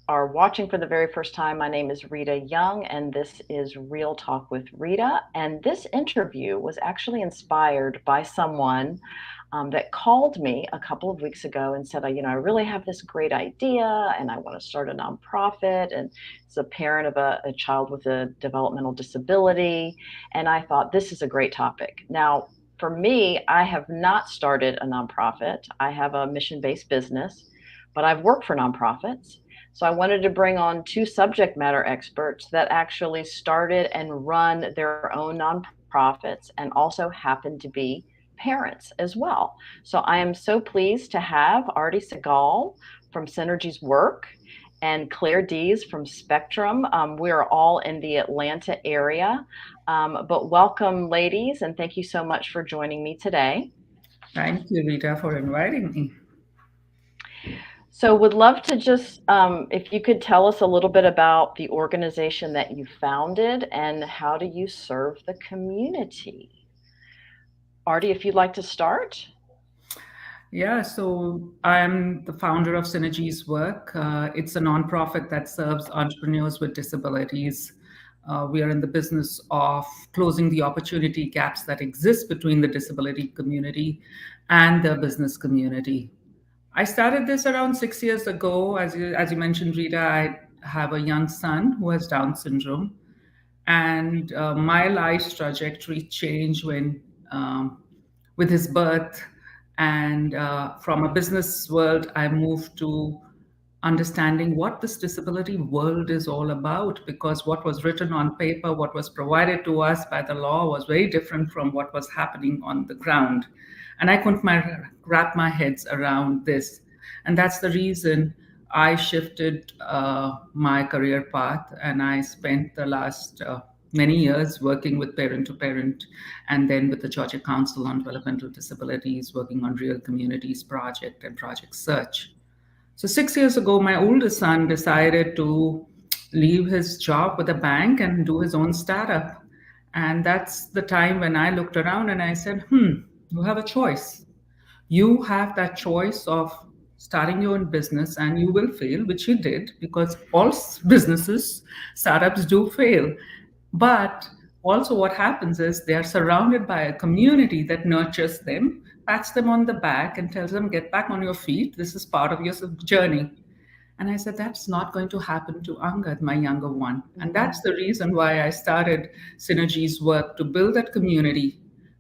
are watching for the very first time, my name is Rita Young, and this is Real Talk with Rita. And this interview was actually inspired by someone that called me a couple of weeks ago and said, I really have this great idea and I want to start a nonprofit. And it's a parent of a child with a developmental disability. And I thought, this is a great topic. Now, for me, I have not started a nonprofit. I have a mission based business, but I've worked for nonprofits. So I wanted to bring on two subject matter experts that actually started and run their own nonprofits and also happen to be parents as well. So I am so pleased to have Aarti Sahgal from Synergies Work and Claire Dees from Spectrum. We are all in the Atlanta area, but welcome, ladies, and thank you so much for joining me today. Thank you, Rita, for inviting me. So, would love to just, if you could tell us a little bit about the organization that you founded and how do you serve the community? Aarti, if you'd like to start. Yeah, so I'm the founder of Synergies Work. It's a nonprofit that serves entrepreneurs with disabilities. We are in the business of closing the opportunity gaps that exist between the disability community and the business community. I started this around 6 years ago. As you mentioned, Rita, I have a young son who has Down syndrome. And my life's trajectory changed with his birth. And from a business world, I moved to understanding what this disability world is all about, because what was written on paper, what was provided to us by the law, was very different from what was happening on the ground. And I couldn't wrap my heads around this. And that's the reason I shifted my career path, and I spent the last many years working with parent to parent, and then with the Georgia Council on Developmental Disabilities, working on Real Communities Project and Project Search. So 6 years ago, my oldest son decided to leave his job with a bank and do his own startup. And that's the time when I looked around and I said, you have a choice. You have that choice of starting your own business, and you will fail, which he did, because all businesses, startups do fail. But also, what happens is they are surrounded by a community that nurtures them, pats them on the back, and tells them, get back on your feet. This is part of your journey. And I said, that's not going to happen to Angad, my younger one. And that's the reason why I started Synergies Work, to build that community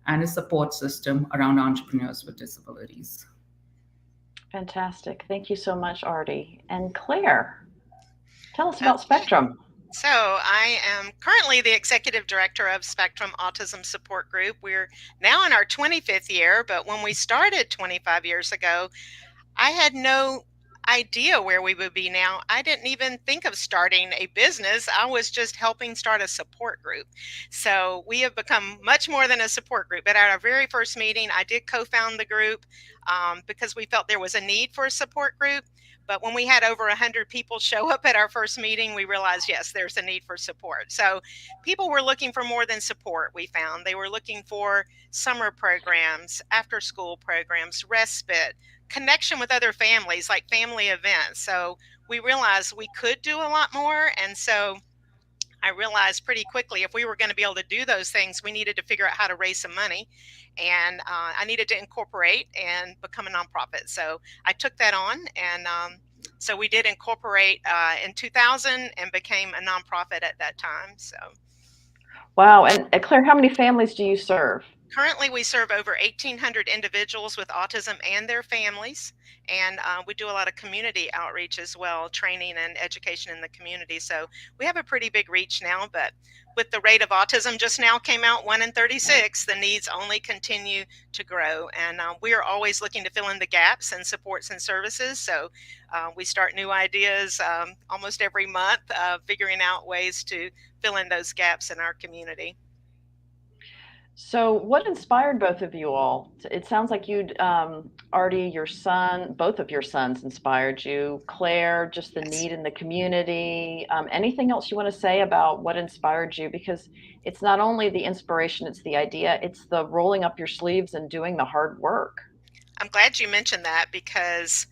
and a support system around entrepreneurs with disabilities. Fantastic. Thank you so much, Aarti. And Claire, tell us about Okay. Spectrum. So I am currently the executive director of Spectrum Autism Support Group. We're now in our 25th year, but when we started 25 years ago, I had no idea where we would be now. I didn't even think of starting a business. I was just helping start a support group. So we have become much more than a support group. But at our very first meeting, I did co-found the group because we felt there was a need for a support group. But when we had over 100 people show up at our first meeting, we realized, yes, there's a need for support. So people were looking for more than support, we found. They were looking for summer programs, after school programs, respite, connection with other families, like family events. So we realized we could do a lot more. And so I realized pretty quickly, if we were going to be able to do those things, we needed to figure out how to raise some money. And I needed to incorporate and become a nonprofit. So I took that on. And so we did incorporate in 2000 and became a nonprofit at that time. So Wow. And Claire, how many families do you serve? currently, we serve over 1,800 individuals with autism and their families. And we do a lot of community outreach as well, training and education in the community. So we have a pretty big reach now. But with the rate of autism just now came out 1 in 36, the needs only continue to grow. And we are always looking to fill in the gaps and supports and services. So we start new ideas almost every month, figuring out ways to fill in those gaps in our community. So, what inspired both of you all? It sounds like you'd already, your son, both of your sons inspired you. Claire, just the Yes. need in the community. Anything else you want to say about what inspired you? Because it's not only the inspiration, it's the idea, it's the rolling up your sleeves and doing the hard work. I'm glad you mentioned that because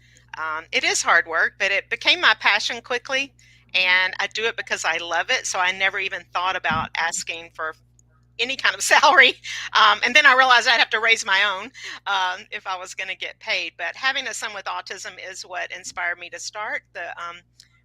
It is hard work, but it became my passion quickly, and I do it because I love it. So I never even thought about asking for any kind of salary. And then I realized I'd have to raise my own if I was going to get paid. But having a son with autism is what inspired me to start the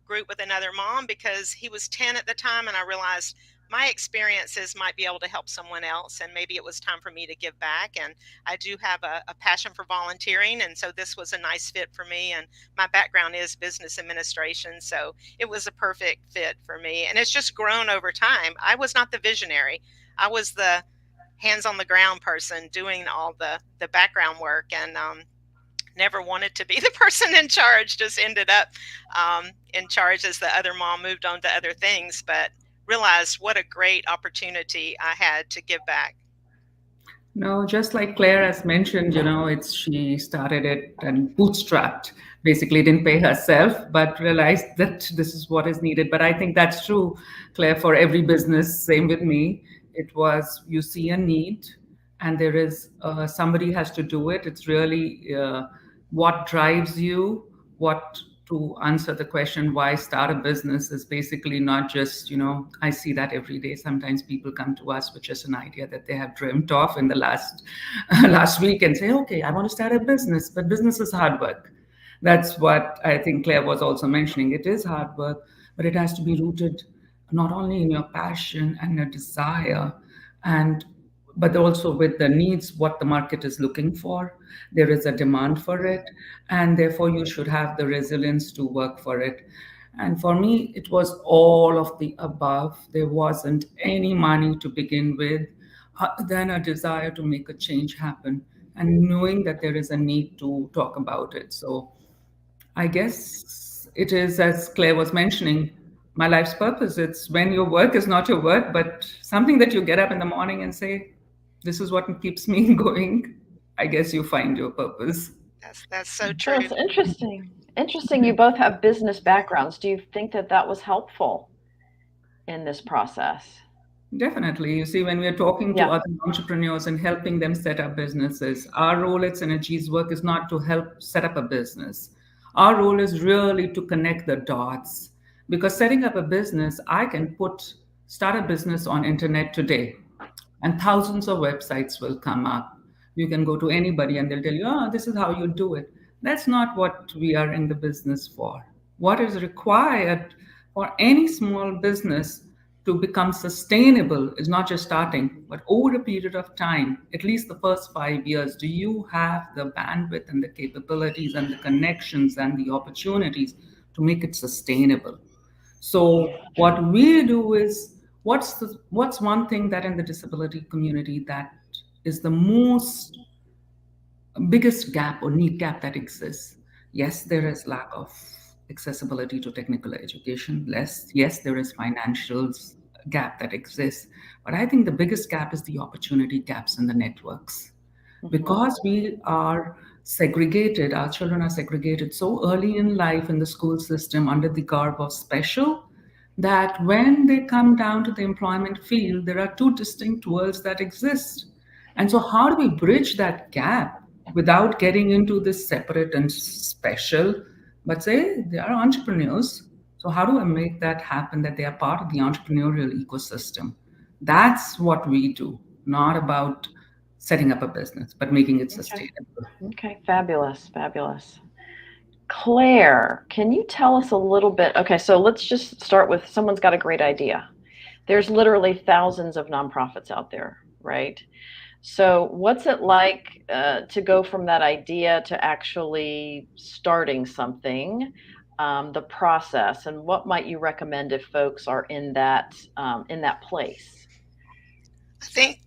group with another mom, because he was 10 at the time, and I realized my experiences might be able to help someone else, and maybe it was time for me to give back. And I do have a passion for volunteering, and so this was a nice fit for me. And my background is business administration, so it was a perfect fit for me, and it's just grown over time. I was not the visionary. I was the hands on the ground person doing all the background work, and never wanted to be the person in charge. Just ended up in charge as the other mom moved on to other things, but realized what a great opportunity I had to give back. No, just like Claire has mentioned, it's she started it and bootstrapped, basically didn't pay herself, but realized that this is what is needed. But I think that's true, Claire, for every business. Same with me. It was you see a need, and there is somebody has to do it. It's really what drives you, what to answer the question why start a business is basically not just, I see that every day. Sometimes people come to us with just an idea that they have dreamt of in the last last week and say, okay, I want to start a business, but business is hard work. That's what I think Claire was also mentioning. It is hard work, but it has to be rooted not only in your passion and your desire, and but also with the needs, what the market is looking for. There is a demand for it, and therefore you should have the resilience to work for it. And for me, it was all of the above. There wasn't any money to begin with, then a desire to make a change happen, and knowing that there is a need to talk about it. So I guess it is, as Claire was mentioning, my life's purpose. It's when your work is not your work, but something that you get up in the morning and say, this is what keeps me going. I guess you find your purpose. That's so So true. it's interesting. Interesting. You both have business backgrounds. Do you think that that was helpful in this process? Definitely. You see, when we are talking to Yeah. other entrepreneurs and helping them set up businesses, our role at Synergies work is not to help set up a business. Our role is really to connect the dots. Because setting up a business, I can start a business on internet today, and thousands of websites will come up. You can go to anybody and they'll tell you, oh, this is how you do it. That's not what we are in the business for. What is required for any small business to become sustainable is not just starting, but over a period of time, at least the first 5 years, do you have the bandwidth and the capabilities and the connections and the opportunities to make it sustainable? So what we do is, what's one thing that in the disability community that is the most biggest gap or need gap that exists? Yes, there is lack of accessibility to technical education. Less, yes, there is financial gap that exists. But I think the biggest gap is the opportunity gaps in the networks. Because we are segregated, our children are segregated so early in life in the school system under the garb of special, that when they come down to the employment field, there are two distinct worlds that exist. And so, how do we bridge that gap without getting into this separate and special? But say they are entrepreneurs. So, how do I make that happen that they are part of the entrepreneurial ecosystem? That's what we do, not about setting up a business, but making it Okay. sustainable. Okay. Fabulous. Fabulous. Claire, can you tell us a little bit? Okay, so let's just start with someone's got a great idea. There's literally thousands of nonprofits out there, right? So, what's it like to go from that idea to actually starting something? The process, and what might you recommend if folks are in that place?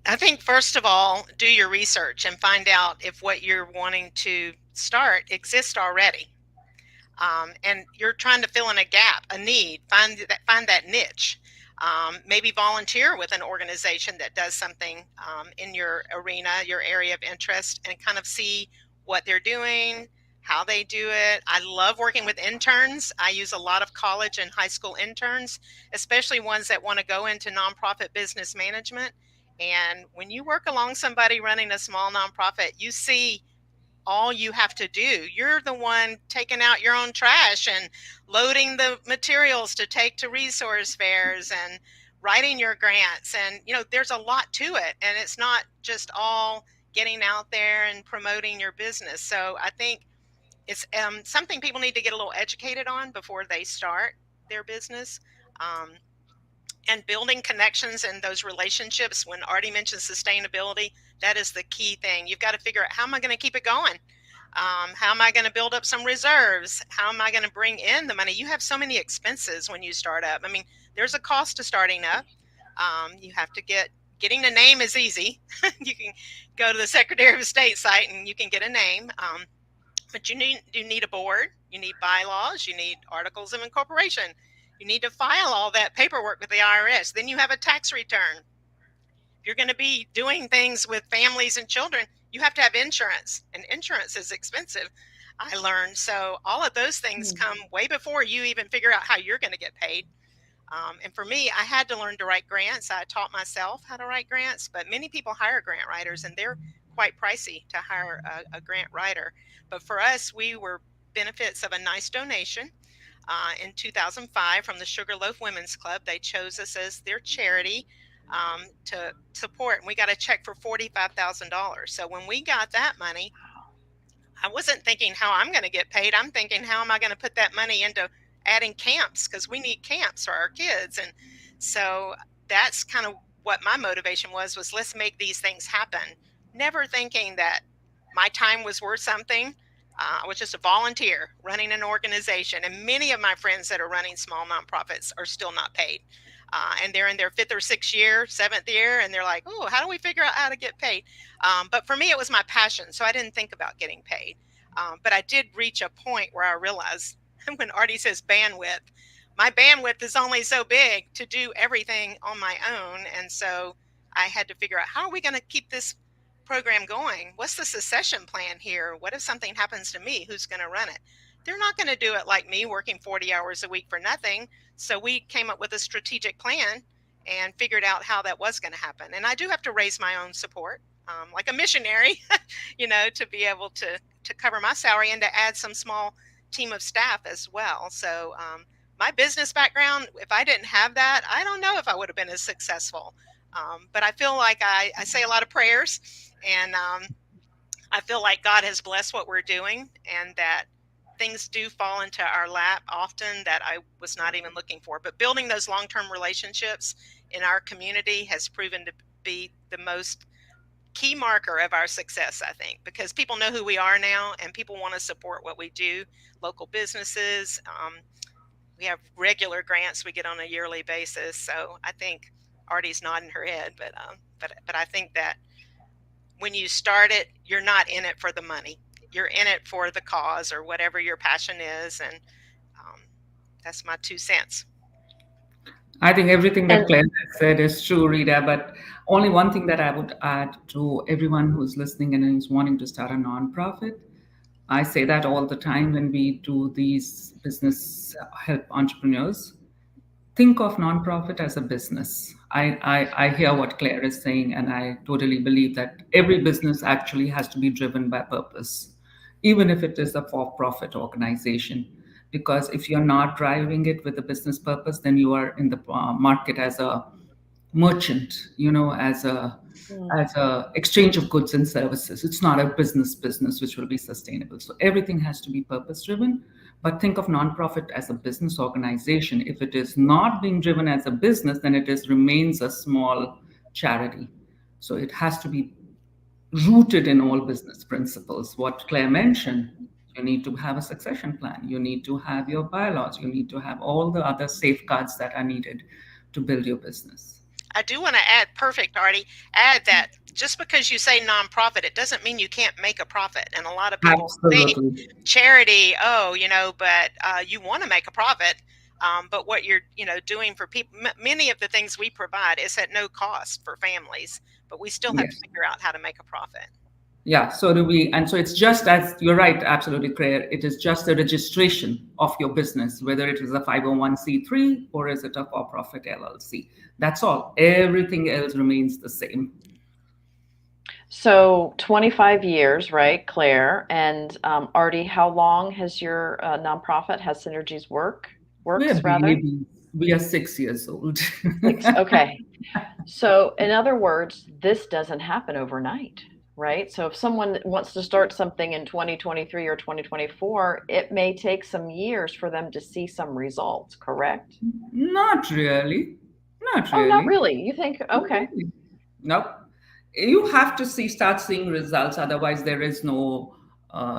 I think first of all, do your research and find out if what you're wanting to start exists already. And you're trying to fill in a gap, a need, find that niche. Maybe volunteer with an organization that does something in your arena, your area of interest, and kind of see what they're doing, how they do it. I love working with interns. I use a lot of college and high school interns, especially ones that want to go into nonprofit business management. And when you work along somebody running a small nonprofit, you see all you have to do. You're the one taking out your own trash and loading the materials to take to resource fairs and writing your grants. And, there's a lot to it. And it's not just all getting out there and promoting your business. So I think it's something people need to get a little educated on before they start their business. And building connections and those relationships. When Aarti mentioned sustainability, that is the key thing. You've got to figure out, how am I going to keep it going? How am I going to build up some reserves? How am I going to bring in the money? You have so many expenses when you start up. I mean, there's a cost to starting up. You have to getting the name is easy. You can go to the Secretary of State site and you can get a name. But you need a board, you need bylaws, you need articles of incorporation. You need to file all that paperwork with the IRS. Then you have a tax return. If you're going to be doing things with families and children, you have to have insurance, and insurance is expensive, I learned. So all of those things come way before you even figure out how you're going to get paid. And for me, I had to learn to write grants. I taught myself how to write grants, but many people hire grant writers, and they're quite pricey to hire a grant writer. But for us, we were benefits of a nice donation. In 2005 from the Sugarloaf Women's Club. They chose us as their charity to support, and we got a check for $45,000. So when we got that money, I wasn't thinking how I'm going to get paid. I'm thinking, how am I going to put that money into adding camps, because we need camps for our kids. And so that's kind of what my motivation was let's make these things happen. Never thinking that my time was worth something. I was just a volunteer running an organization, and many of my friends that are running small nonprofits are still not paid. And they're in their 5th or 6th year, 7th year, and they're like, oh, how do we figure out how to get paid? But for me, it was my passion, so I didn't think about getting paid. But I did reach a point where I realized, when Aarti says bandwidth, my bandwidth is only so big to do everything on my own. And so I had to figure out, how are we going to keep this program going? What's the succession plan here? What if something happens to me? Who's going to run it? They're not going to do it like me, working 40 hours a week for nothing. So we came up with a strategic plan and figured out how that was going to happen. And I do have to raise my own support, like a missionary, to be able to cover my salary and to add some small team of staff as well. So my business background, if I didn't have that, I don't know if I would have been as successful. But I feel like I say a lot of prayers, and I feel like God has blessed what we're doing, and that things do fall into our lap often that I was not even looking for. But building those long-term relationships in our community has proven to be the most key marker of our success, I think, because people know who we are now, and people want to support what we do. Local businesses, we have regular grants we get on a yearly basis. So I think Aarti's nodding her head, but I think that when you start it, you're not in it for the money. You're in it for the cause or whatever your passion is, and that's my 2 cents. I think everything that Claire said is true, Rita, but only one thing that I would add to everyone who's listening and is wanting to start a nonprofit. I say that all the time when we do these business help entrepreneurs. Think of nonprofit as a business. I hear what Claire is saying, and I totally believe that every business actually has to be driven by purpose, even if it is a for-profit organization. Because if you're not driving it with a business purpose, then you are in the market as a merchant, as a exchange of goods and services. It's not a business which will be sustainable. So everything has to be purpose driven. But think of nonprofit as a business organization. If it is not being driven as a business, then it remains a small charity. So it has to be rooted in all business principles. What Claire mentioned, you need to have a succession plan. You need to have your bylaws. You need to have all the other safeguards that are needed to build your business. I do want to add, perfect, Aarti, add that just because you say nonprofit, it doesn't mean you can't make a profit. And a lot of people think charity, but you want to make a profit. But what you're, doing for people, many of the things we provide is at no cost for families, but we still have to figure out how to make a profit. Yeah, so do we. And so it's just, as you're right, absolutely, Claire, it is just the registration of your business, whether it is a 501c3 or is it a for-profit LLC. That's all. Everything else remains the same. So 25 years, right, Claire? And Aarti, how long has your nonprofit, has Synergies We're works rather? babies. We are 6 years old. 6. Okay. So in other words, this doesn't happen overnight, right? So if someone wants to start something in 2023 or 2024, it may take some years for them to see some results, correct? Not really. Not Oh, not really. really. You think, Not okay. really. Nope. You have to start seeing results. Otherwise, there is no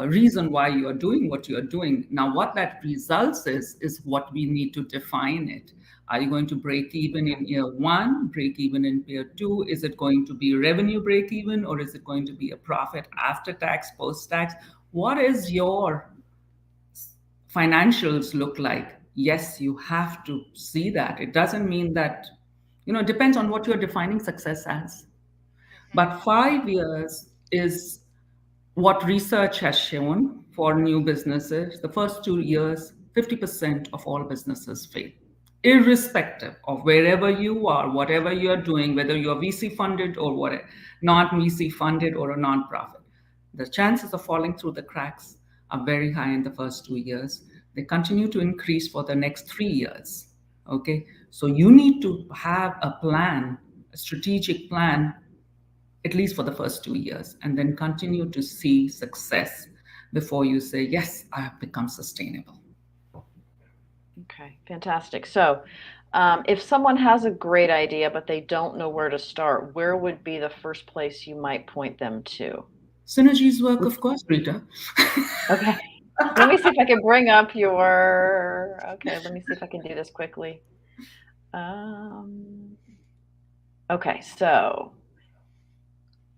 reason why you are doing what you are doing. Now, what that results is what we need to define it. Are you going to break even in year one, break even in year two? Is it going to be revenue break even, or is it going to be a profit after tax, post tax? What is your financials look like? Yes, you have to see that. It doesn't mean that, it depends on what you're defining success as. But 5 years is what research has shown for new businesses. The first 2 years, 50% of all businesses fail, irrespective of wherever you are, whatever you're doing, whether you're VC funded or what, not VC funded or a nonprofit. The chances of falling through the cracks are very high in the first 2 years. They continue to increase for the next 3 years. Okay, so you need to have a plan, a strategic plan, at least for the first 2 years, and then continue to see success before you say, yes, I have become sustainable. Okay, fantastic. So if someone has a great idea, but they don't know where to start, where would be the first place you might point them to? Synergies work, of course, Rita. Okay. Let me see if I can bring up your, okay, let me see if I can do this quickly. Okay, so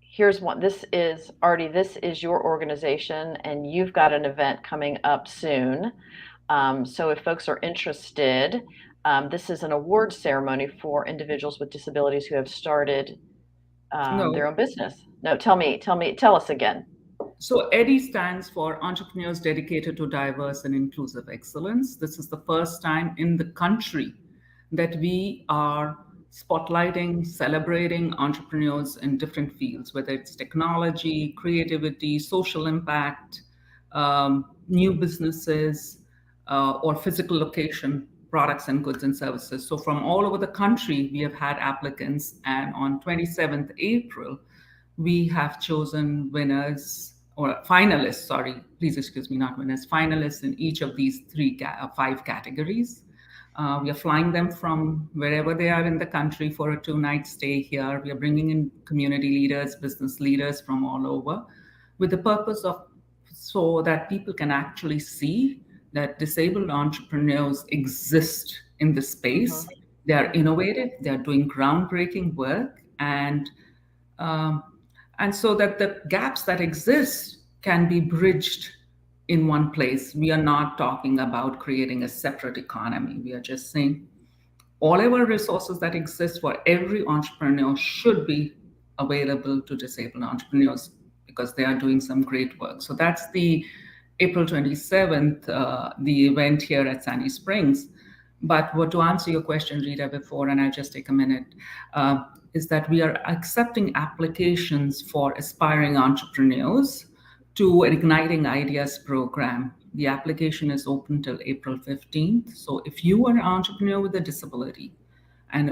here's one. This is, Aarti, this is your organization, and you've got an event coming up soon. So if folks are interested, this is an award ceremony for individuals with disabilities who have started their No. own business. No, tell us again. So EDDie stands for Entrepreneurs Dedicated to Diverse and Inclusive Excellence. This is the first time in the country that we are spotlighting, celebrating entrepreneurs in different fields, whether it's technology, creativity, social impact, new businesses, or physical location products and goods and services. So from all over the country, we have had applicants, and on 27th April, we have chosen winners or finalists, sorry, please excuse me, not winners, finalists in each of these 5 categories. We are flying them from wherever they are in the country for a 2-night stay here. We are bringing in community leaders, business leaders from all over, with the purpose of so that people can actually see that disabled entrepreneurs exist in the space. They are innovative, they are doing groundbreaking work, and so that the gaps that exist can be bridged in one place. We are not talking about creating a separate economy. We are just saying all our resources that exist for every entrepreneur should be available to disabled entrepreneurs because they are doing some great work. So that's the April 27th, the event here at Sandy Springs. But what to answer your question, Rita, before, and I'll just take a minute, is that we are accepting applications for aspiring entrepreneurs to Igniting Ideas program. The application is open till April 15th. So if you are an entrepreneur with a disability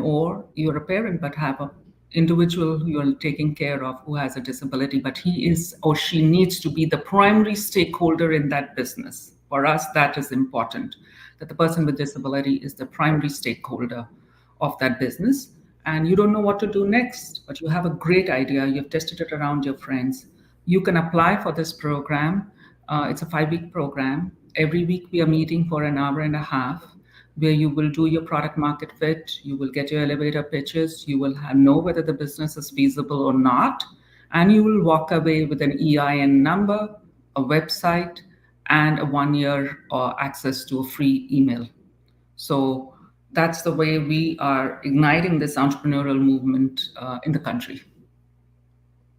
or you're a parent but have an individual you're taking care of who has a disability, but he is or she needs to be the primary stakeholder in that business. For us, that is important, that the person with disability is the primary stakeholder of that business. And you don't know what to do next, but you have a great idea. You've tested it around your friends. You can apply for this program. It's a 5-week program. Every week we are meeting for an hour and a half, where you will do your product market fit, you will get your elevator pitches, you will know whether the business is feasible or not, and you will walk away with an EIN number, a website, and a 1-year access to a free email. So that's the way we are igniting this entrepreneurial movement in the country.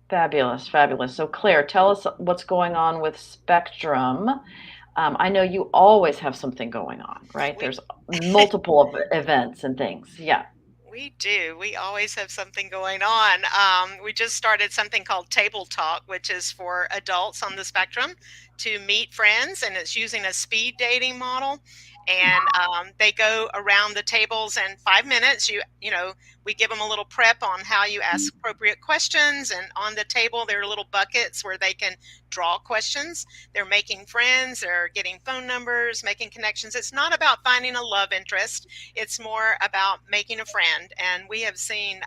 Fabulous, fabulous. So Claire, tell us what's going on with Spectrum. I know you always have something going on, right? There's multiple events and things. Yeah. We do. We always have something going on. We just started something called Table Talk, which is for adults on the spectrum to meet friends, and it's using a speed dating model. And they go around the tables in 5 minutes. We give them a little prep on how you ask appropriate questions, and on the table there are little buckets where they can draw questions. They're making friends, they're getting phone numbers, making connections. It's not about finding a love interest. It's more about making a friend, and we have seen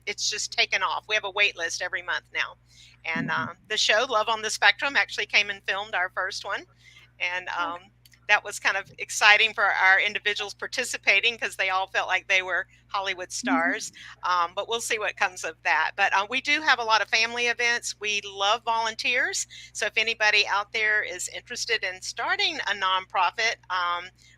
it's just taken off. We have a wait list every month now, and the show Love on the Spectrum actually came and filmed our first one, and that was kind of exciting for our individuals participating because they all felt like they were Hollywood stars. But we'll see what comes of that. But we do have a lot of family events. We love volunteers. So if anybody out there is interested in starting a nonprofit,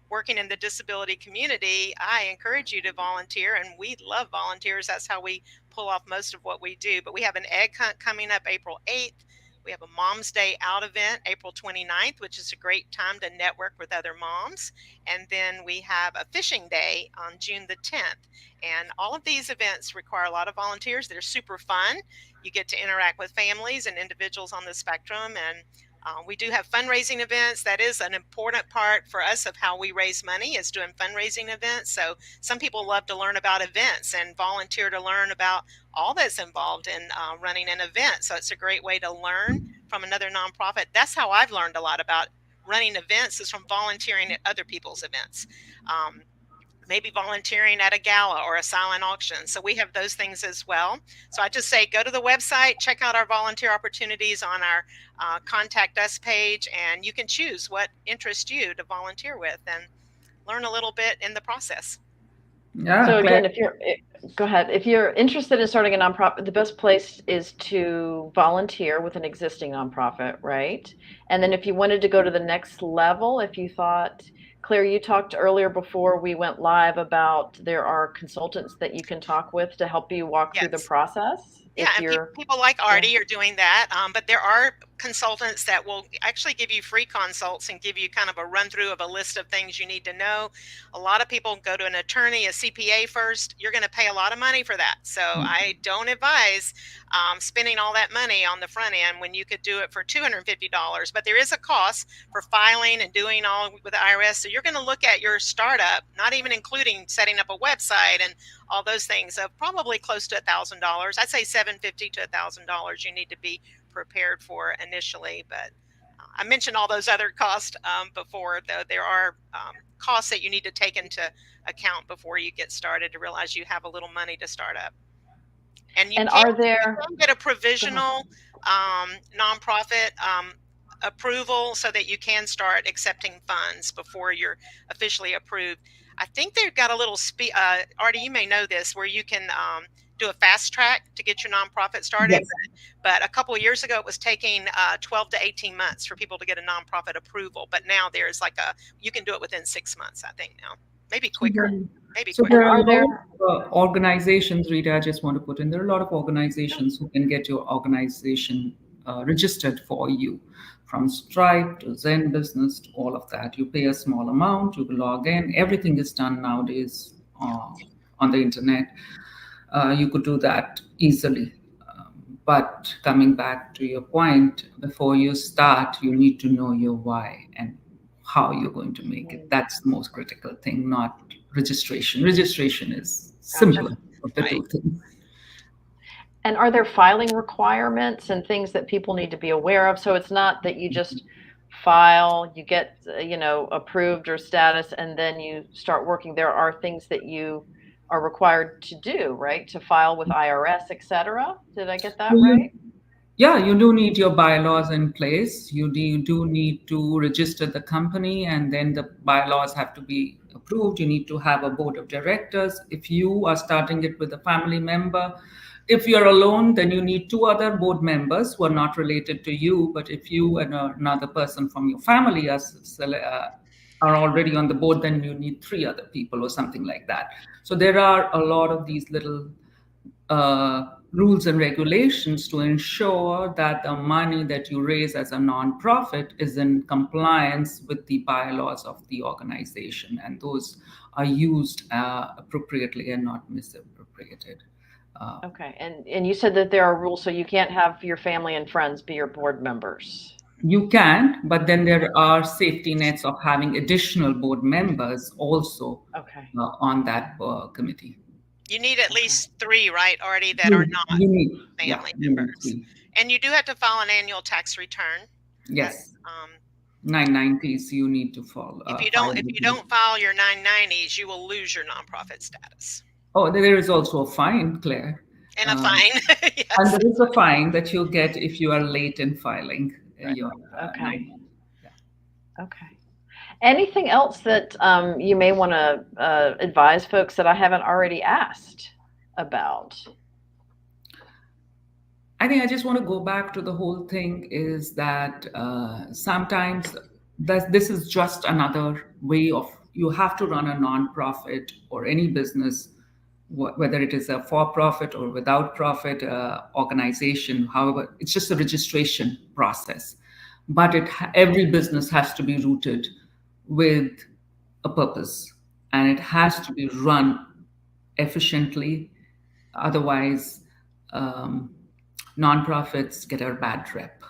working in the disability community, I encourage you to volunteer, and we love volunteers. That's how we pull off most of what we do. But we have an egg hunt coming up April 8th. We have a Mom's Day Out event April 29th, which is a great time to network with other moms. And then we have a fishing day on June the 10th. And all of these events require a lot of volunteers. They're super fun. You get to interact with families and individuals on the spectrum, and we do have fundraising events. That is an important part for us of how we raise money, is doing fundraising events. So some people love to learn about events and volunteer to learn about all that's involved in running an event. So it's a great way to learn from another nonprofit. That's how I've learned a lot about running events, is from volunteering at other people's events. Maybe volunteering at a gala or a silent auction. So we have those things as well. So I just say, go to the website, check out our volunteer opportunities on our contact us page, and you can choose what interests you to volunteer with and learn a little bit in the process. Yeah. So again, go ahead. If you're interested in starting a nonprofit, the best place is to volunteer with an existing nonprofit, right? And then if you wanted to go to the next level, if you thought, Claire, you talked earlier before we went live about there are consultants that you can talk with to help you walk through the process. Yeah, and people like Aarti are doing that, but there are consultants that will actually give you free consults and give you kind of a run through of a list of things you need to know. A lot of people go to an attorney, a CPA first. You're going to pay a lot of money for that. So I don't advise spending all that money on the front end when you could do it for $250. But there is a cost for filing and doing all with the IRS. So you're going to look at your startup, not even including setting up a website and all those things, of probably close to $1,000. I'd say $750 to $1,000 you need to be prepared for initially. But I mentioned all those other costs before, though there are costs that you need to take into account before you get started to realize you have a little money to start up. And you can get a provisional nonprofit approval so that you can start accepting funds before you're officially approved. I think they've got a little Aarti, you may know this, where you can do a fast track to get your nonprofit started. Yes. But a couple of years ago, it was taking 12 to 18 months for people to get a nonprofit approval. But now there's you can do it within 6 months, I think now. Maybe quicker. So there are organizations, Rita, I just want to put in, there are a lot of organizations who can get your organization registered for you, from Stripe to Zen Business to all of that. You pay a small amount, you log in. Everything is done nowadays on the internet. You could do that easily. But coming back to your point, before you start, you need to know your why and how you're going to make it. That's the most critical thing, not registration. Registration is simpler of the two things. And are there filing requirements and things that people need to be aware of? So it's not that you just file, you get, approved or status, and then you start working. There are things that you are required to do, right? To file with IRS, et cetera. Did I get that right? Yeah, you do need your bylaws in place. You do need to register the company, and then the bylaws have to be approved. You need to have a board of directors. If you are starting it with a family member, if you're alone, then you need 2 other board members who are not related to you. But if you and another person from your family are already on the board, then you need 3 other people or something like that. So there are a lot of these little rules and regulations to ensure that the money that you raise as a nonprofit is in compliance with the bylaws of the organization. And those are used appropriately and not misappropriated. Okay. And you said that there are rules, so you can't have your family and friends be your board members. You can, but then there are safety nets of having additional board members also Okay. on that committee. You need at least 3, right, Artie, that are You, not you need, family you need members. 3. And you do have to file an annual tax return. Yes. Um, 990s you need to follow. if you file don't file your 990s, you will lose your nonprofit status. Oh, there is also a fine, Claire. And a fine. Yes. And there is a fine that you get if you are late in filing your Okay. Yeah. Okay. Anything else that you may want to advise folks that I haven't already asked about? I think I just want to go back to the whole thing is that sometimes this is just another way of, you have to run a nonprofit or any business, whether it is a for-profit or without profit organization. However, it's just a registration process. But every business has to be rooted with a purpose, and it has to be run efficiently. Otherwise, nonprofits get a bad rep.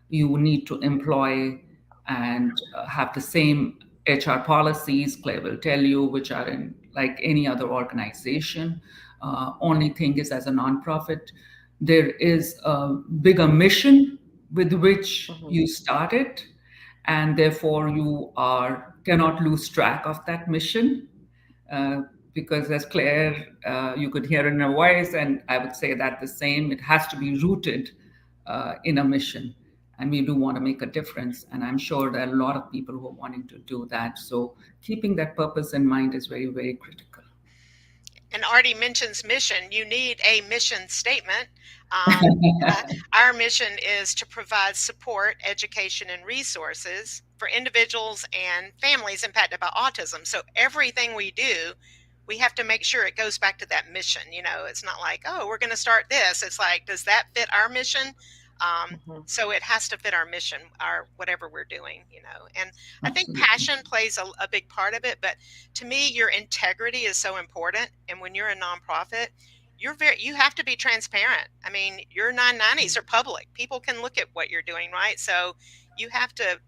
You need to employ and have the same HR policies, Claire will tell you, which are in like any other organization. Only thing is, as a nonprofit, there is a bigger mission with which you started, and therefore you cannot lose track of that mission. Because as Claire, you could hear in her voice, and I would say that the same, it has to be rooted in a mission. And we do want to make a difference. And I'm sure there are a lot of people who are wanting to do that. So keeping that purpose in mind is very, very critical. And Artie mentions mission. You need a mission statement. Our mission is to provide support, education, and resources for individuals and families impacted by autism. So everything we do, we have to make sure it goes back to that mission. You know, it's not like, oh, we're going to start this. It's like, does that fit our mission? So it has to fit our mission, our whatever we're doing, you know. And I think passion plays a big part of it. But to me, your integrity is so important. And when you're a nonprofit, you have to be transparent. I mean, your 990s are public. People can look at what you're doing, right? So you have to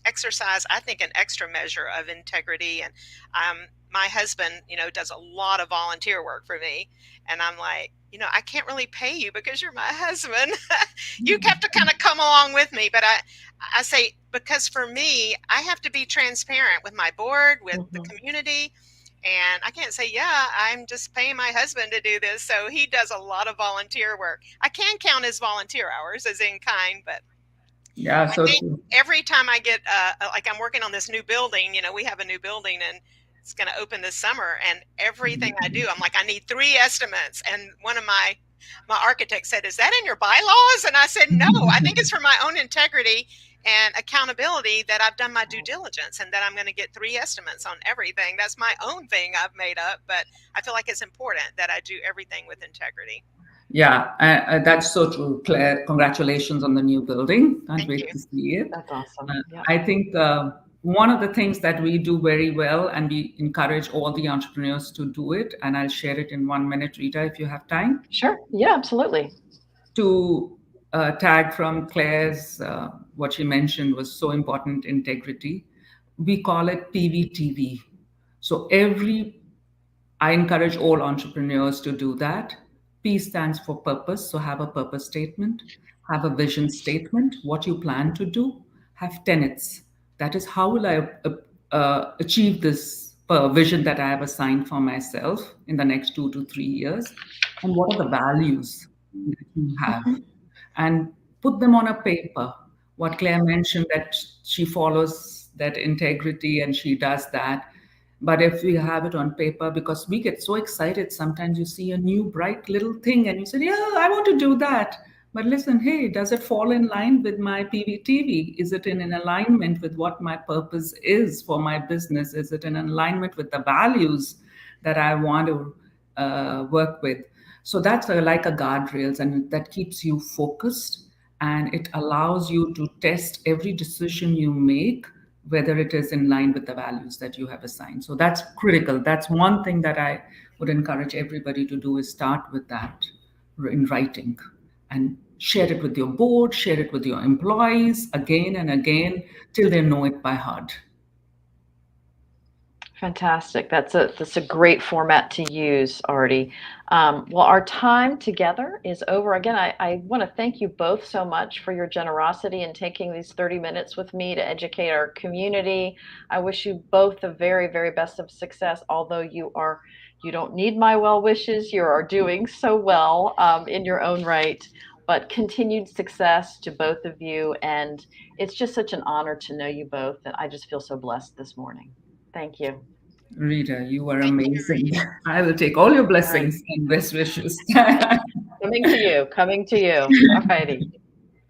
exercise, I think, an extra measure of integrity. And my husband, you know, does a lot of volunteer work for me. And I'm like, you know, I can't really pay you because you're my husband. You have to kind of come along with me. But I say, because for me, I have to be transparent with my board, with the community. And I can't say, yeah, I'm just paying my husband to do this. So he does a lot of volunteer work. I can count his volunteer hours as in kind, but yeah, so every time I get, like I'm working on this new building, you know, we have a new building and it's going to open this summer, and everything I do, I'm like, I need 3 estimates. And one of my architects said, is that in your bylaws? And I said, no, I think it's for my own integrity and accountability that I've done my due diligence and that I'm going to get 3 estimates on everything. That's my own thing I've made up, but I feel like it's important that I do everything with integrity. Yeah, that's so true, Claire. Congratulations on the new building. Can't wait to see it. That's awesome. I think one of the things that we do very well, and we encourage all the entrepreneurs to do it, and I'll share it in 1 minute, Rita, if you have time. Sure. Yeah, absolutely. To tag from Claire's, what she mentioned was so important, integrity. We call it PVTV. So I encourage all entrepreneurs to do that. P stands for purpose. So have a purpose statement, have a vision statement, what you plan to do, have tenets. That is, how will I achieve this vision that I have assigned for myself in the next 2 to 3 years? And what are the values that you have? And put them on a paper. What Claire mentioned, that she follows that integrity and she does that. But if we have it on paper, because we get so excited, sometimes you see a new bright little thing and you say, yeah, I want to do that. But listen, hey, does it fall in line with my PVTV? Is it in alignment with what my purpose is for my business? Is it in alignment with the values that I want to work with? So that's like a guardrails, and that keeps you focused, and it allows you to test every decision you make whether it is in line with the values that you have assigned. So that's critical. That's one thing that I would encourage everybody to do, is start with that in writing and share it with your board, share it with your employees again and again till they know it by heart. Fantastic. That's a great format to use, Aarti. Well, our time together is over. Again, I want to thank you both so much for your generosity in taking these 30 minutes with me to educate our community. I wish you both the very, very best of success, although you don't need my well wishes. You are doing so well in your own right. But continued success to both of you. And it's just such an honor to know you both. And I just feel so blessed this morning. Thank you. Rita, you are Thank you, amazing. Rita. I will take all your All right. blessings and best wishes. Coming to you. Coming to you. All righty.